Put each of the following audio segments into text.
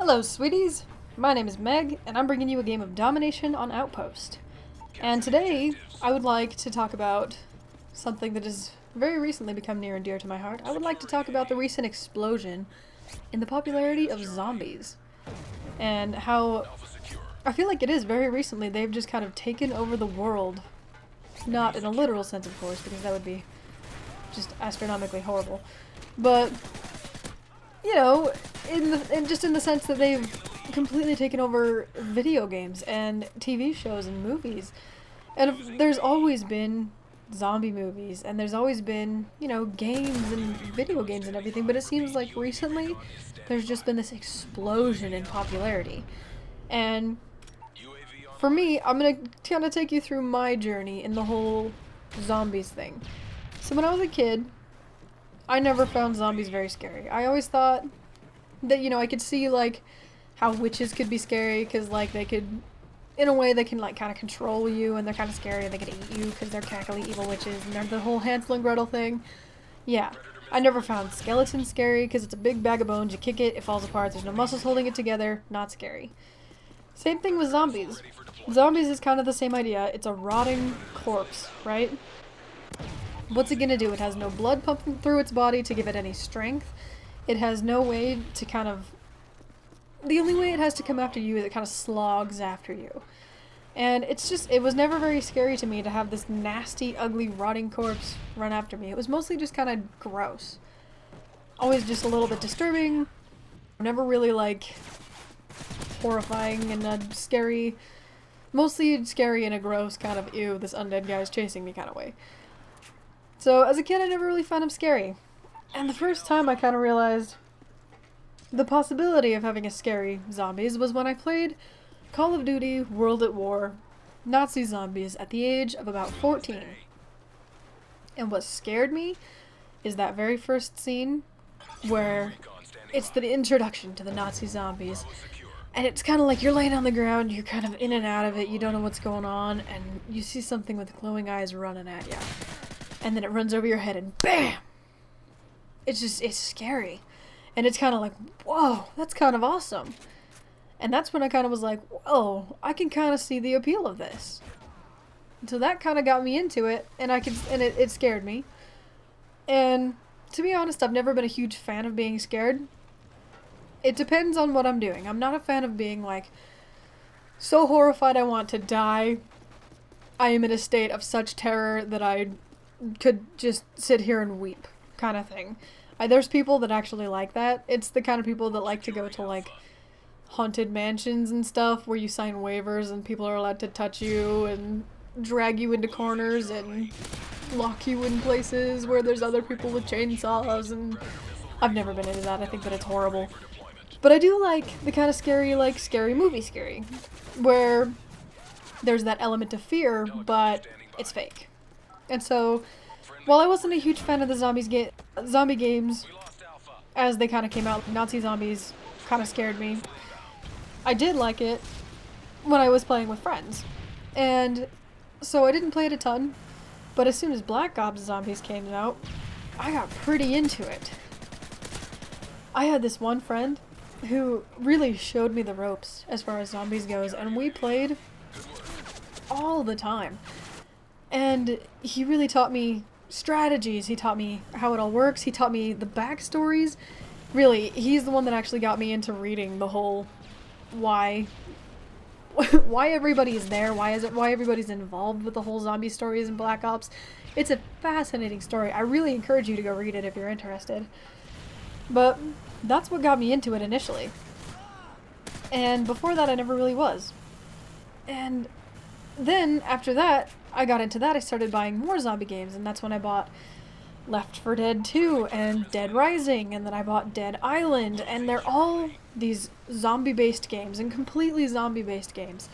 Hello, sweeties! My name is Meg, and I'm bringing you a game of Domination on Outpost. And today, I would like to talk about something that has very recently become near and dear to my heart. I would like to talk about the recent explosion in the popularity of zombies. And how I feel like it is very recently they've just kind of taken over the world. Not in a literal sense, of course, because that would be just astronomically horrible. But you know, just in the sense that they've completely taken over video games and TV shows and movies. And there's always been zombie movies, and there's always been, you know, games and video games and everything, but it seems like recently there's just been this explosion in popularity. And for me, I'm gonna kind of take you through my journey in the whole zombies thing. So when I was a kid, I never found zombies very scary. I always thought that, you know, I could see, like, how witches could be scary, because, like, they could, in a way, they can, like, kind of control you, and they're kind of scary, and they can eat you, because they're cackly evil witches, and they're the whole Hansel and Gretel thing. Yeah. I never found skeletons scary, because it's a big bag of bones, you kick it, it falls apart, there's no muscles holding it together, not scary. Same thing with zombies. Zombies is kind of the same idea. It's a rotting corpse, right? What's it gonna do? It has no blood pumping through its body to give it any strength. It has no way to kind of... The only way it has to come after you is it kind of slogs after you. And it's just... It was never very scary to me to have this nasty, ugly, rotting corpse run after me. It was mostly just kind of gross. Always just a little bit disturbing. Never really, like, horrifying and a scary... Mostly scary in a gross kind of, ew, this undead guy's chasing me kind of way. So, as a kid, I never really found him scary. And the first time I kind of realized the possibility of having a scary zombies was when I played Call of Duty World at War Nazi Zombies at the age of about 14. And what scared me is that very first scene where it's the introduction to the Nazi zombies. And it's kind of like you're laying on the ground, you're kind of in and out of it, you don't know what's going on, and you see something with glowing eyes running at you. And then it runs over your head and BAM! It's scary. And it's kind of like, whoa, that's kind of awesome. And that's when I kind of was like, whoa, I can kind of see the appeal of this. And so that kind of got me into it, and it scared me. And to be honest, I've never been a huge fan of being scared. It depends on what I'm doing. I'm not a fan of being like, so horrified I want to die. I am in a state of such terror that I could just sit here and weep kind of thing. There's people that actually like that. It's the kind of people that like to go to, like, haunted mansions and stuff where you sign waivers and people are allowed to touch you and drag you into corners and lock you in places where there's other people with chainsaws, and I've never been into that. I think that it's horrible. But I do like the kind of scary, like, scary movie scary, where there's that element of fear, but it's fake. And so, while I wasn't a huge fan of the zombie games, as they kind of came out, Nazi zombies kind of scared me. I did like it when I was playing with friends. And so I didn't play it a ton, but as soon as Black Ops Zombies came out, I got pretty into it. I had this one friend who really showed me the ropes as far as zombies goes, and we played all the time. And he really taught me strategies, he taught me how it all works, he taught me the backstories. Really, he's the one that actually got me into reading the whole why everybody is there, why everybody's involved with the whole zombie stories in Black Ops. It's a fascinating story. I really encourage you to go read it if you're interested. But that's what got me into it initially. And before that I never really was. And then, after that, I got into that, I started buying more zombie games, and that's when I bought Left 4 Dead 2 and Dead Rising, and then I bought Dead Island, and they're all these zombie-based games, and completely zombie-based games.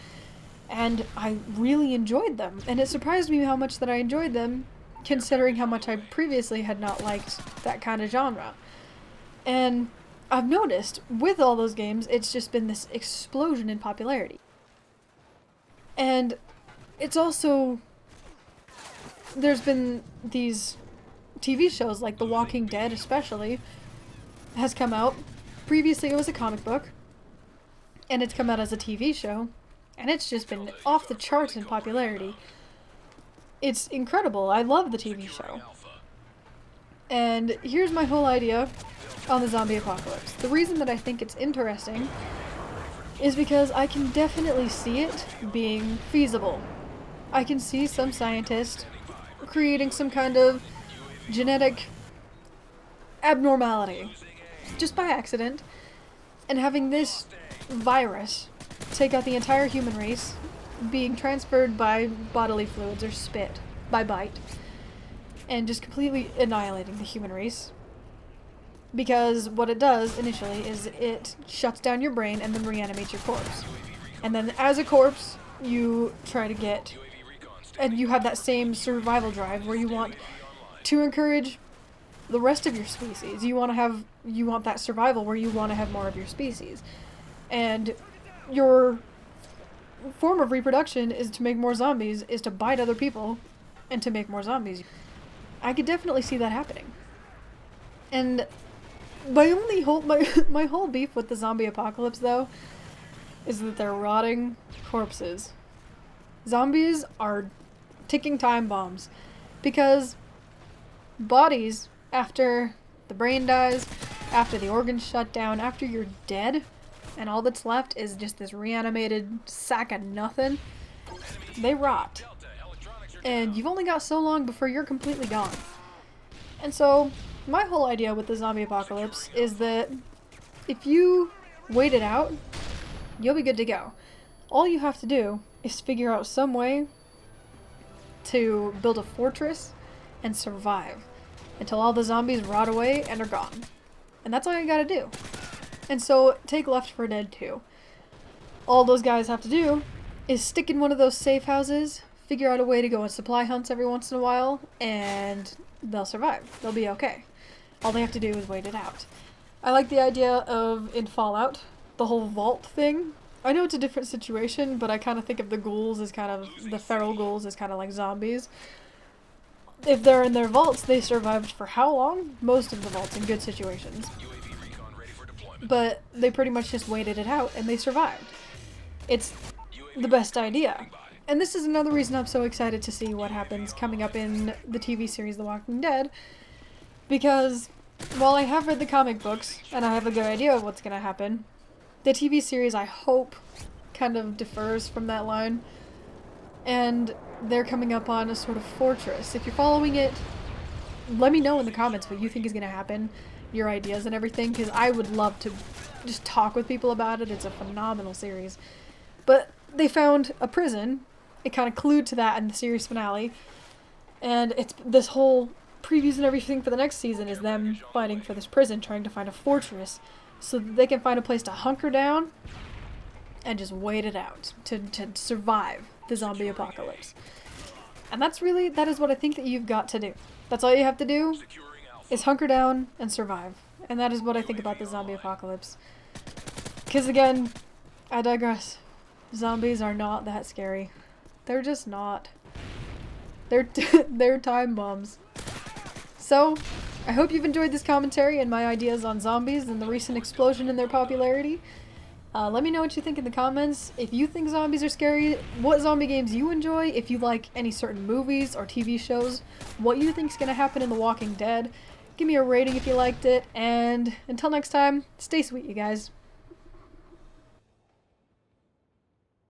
And I really enjoyed them, and it surprised me how much that I enjoyed them, considering how much I previously had not liked that kind of genre. And I've noticed, with all those games, it's just been this explosion in popularity. And it's also, there's been these TV shows like The Walking Dead especially has come out. Previously it was a comic book, and it's come out as a TV show, and it's just been off the charts in popularity. It's incredible. I love the TV show. And here's my whole idea on the zombie apocalypse. The reason that I think it's interesting is because I can definitely see it being feasible. I can see some scientist creating some kind of genetic abnormality just by accident and having this virus take out the entire human race, being transferred by bodily fluids or spit, by bite, and just completely annihilating the human race. Because what it does initially is it shuts down your brain and then reanimates your corpse. And then as a corpse, you try to get, and you have that same survival drive where you want to encourage the rest of your species. You want that survival where you want to have more of your species. And your form of reproduction is to make more zombies, is to bite other people and to make more zombies. I could definitely see that happening. And my whole beef with the zombie apocalypse, though, is that they're rotting corpses. Zombies are ticking time bombs. Because bodies, after the brain dies, after the organs shut down, after you're dead, and all that's left is just this reanimated sack of nothing, they rot. And you've only got so long before you're completely gone. And so, my whole idea with the zombie apocalypse is that if you wait it out, you'll be good to go. All you have to do is figure out some way to build a fortress and survive until all the zombies rot away and are gone. And that's all you gotta do. And so, take Left 4 Dead 2. All those guys have to do is stick in one of those safe houses, figure out a way to go on supply hunts every once in a while, and they'll survive. They'll be okay. All they have to do is wait it out. I like the idea of, in Fallout, the whole vault thing. I know it's a different situation, but I kind of think of the ghouls as kind of, the feral ghouls as kind of like zombies. If they're in their vaults, they survived for how long? Most of the vaults in good situations. But they pretty much just waited it out, and they survived. It's the best idea. And this is another reason I'm so excited to see what happens coming up in the TV series The Walking Dead. Because while I have read the comic books, and I have a good idea of what's going to happen, the TV series, I hope, kind of differs from that line. And they're coming up on a sort of fortress. If you're following it, let me know in the comments what you think is going to happen, your ideas and everything, because I would love to just talk with people about it. It's a phenomenal series. But they found a prison. It kind of clued to that in the series finale. And it's this whole previews and everything for the next season is them fighting for this prison, trying to find a fortress so that they can find a place to hunker down and just wait it out to survive the zombie apocalypse. And that is what I think that you've got to do. That's all you have to do is hunker down and survive. And that is what I think about the zombie apocalypse. Because again, I digress. Zombies are not that scary. They're just not. They're time bombs. So, I hope you've enjoyed this commentary and my ideas on zombies and the recent explosion in their popularity. Let me know what you think in the comments. If you think zombies are scary, what zombie games you enjoy, if you like any certain movies or TV shows, what you think is going to happen in The Walking Dead. Give me a rating if you liked it, and until next time, stay sweet, you guys.